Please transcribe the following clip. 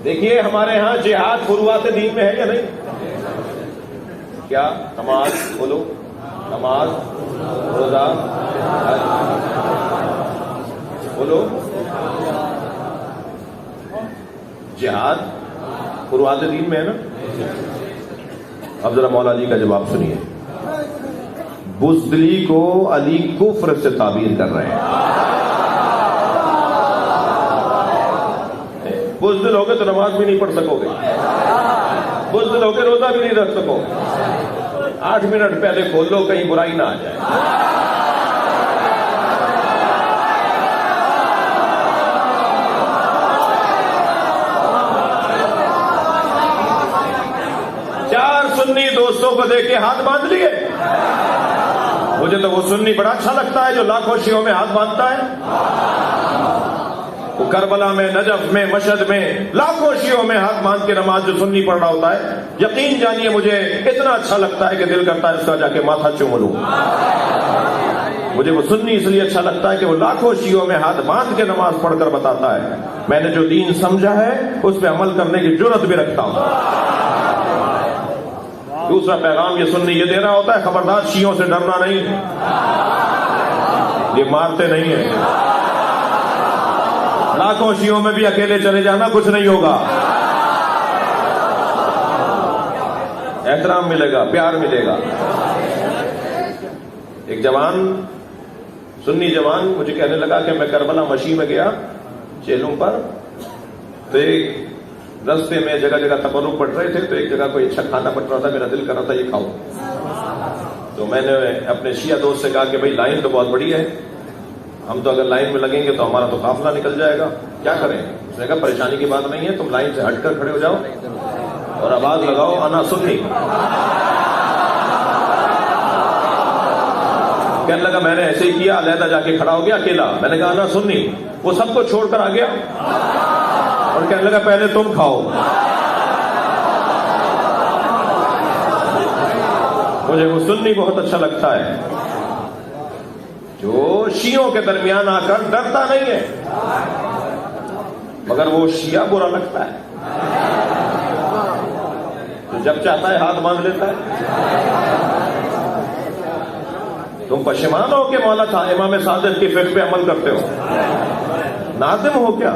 دیکھیے ہمارے ہاں جہاد فروعات دین میں ہے یا نہیں؟ کیا نماز بولو، نماز، روزہ، حج، بولو، جہاد فروعات دین میں ہے نا؟ اب ذرا مولا علی کا جواب سنیے. بزدلی کو علی کفر سے تعبیر کر رہے ہیں. بزدل ہو گے تو نماز بھی نہیں پڑھ سکو گے، بزدل ہو کے روزہ بھی نہیں رکھ سکو. 8 منٹ پہلے کھول لو کہیں برائی نہ آ جائے. سنی دوستوں کو دیکھ کے ہاتھ باندھ لیے. مجھے تو وہ سنی بڑا اچھا لگتا ہے جو لاکھوں شیعوں میں ہاتھ باندھتا ہے. وہ کربلا میں، نجف میں، مشہد میں لاکھوں شیعوں میں ہاتھ باندھ کے نماز جو سنی پڑھ رہا ہوتا ہے، یقین جانیے مجھے اتنا اچھا لگتا ہے کہ دل کرتا ہے اس کا جا کے ماتھا چوم لوں. مجھے وہ سنی اس لیے اچھا لگتا ہے کہ وہ لاکھوں شیعوں میں ہاتھ باندھ کے نماز پڑھ کر بتاتا ہے میں نے جو دین سمجھا ہے اس پہ عمل کرنے کی جرأت بھی رکھتا ہوں. دوسرا پیغام یہ سنی یہ دے رہا ہوتا ہے خبردار شیعوں سے ڈرنا نہیں، یہ مارتے نہیں ہیں. لاکھوں شیعوں میں بھی اکیلے چلے جانا کچھ نہیں ہوگا، احترام ملے گا، پیار ملے گا. ایک جوان، سنی جوان مجھے کہنے لگا کہ میں کربلا مشی میں گیا چیلوں پر، تو ایک رستے میں جگہ جگہ تبرک بٹ رہے تھے، تو ایک جگہ کوئی اچھا کھانا بٹ رہا تھا، میرا دل کر رہا تھا یہ کھاؤ. تو میں نے اپنے شیعہ دوست سے کہا کہ بھائی لائن تو بہت بڑی ہے، ہم تو اگر لائن میں لگیں گے تو ہمارا تو قافلہ نکل جائے گا، کیا کریں؟ اس نے کہا پریشانی کی بات نہیں ہے، تم لائن سے ہٹ کر کھڑے ہو جاؤ اور آواز لگاؤ انا سنی. کہنے لگا میں نے ایسے ہی کیا، علیحدہ جا کے کھڑا ہو گیا اکیلا. میں نے کہا انا سنی. وہ سب کو چھوڑ کر آ گیا اور کہنے لگا پہلے تم کھاؤ. مجھے وہ سنی بہت اچھا لگتا ہے جو شیعوں کے درمیان آ کر ڈرتا نہیں ہے، مگر وہ شیعہ برا لگتا ہے تو جب چاہتا ہے ہاتھ باندھ لیتا ہے. تم پشیمان ہو کہ مولا تھا امام صادق کی فکر پہ عمل کرتے ہو؟ نادم ہو کیا؟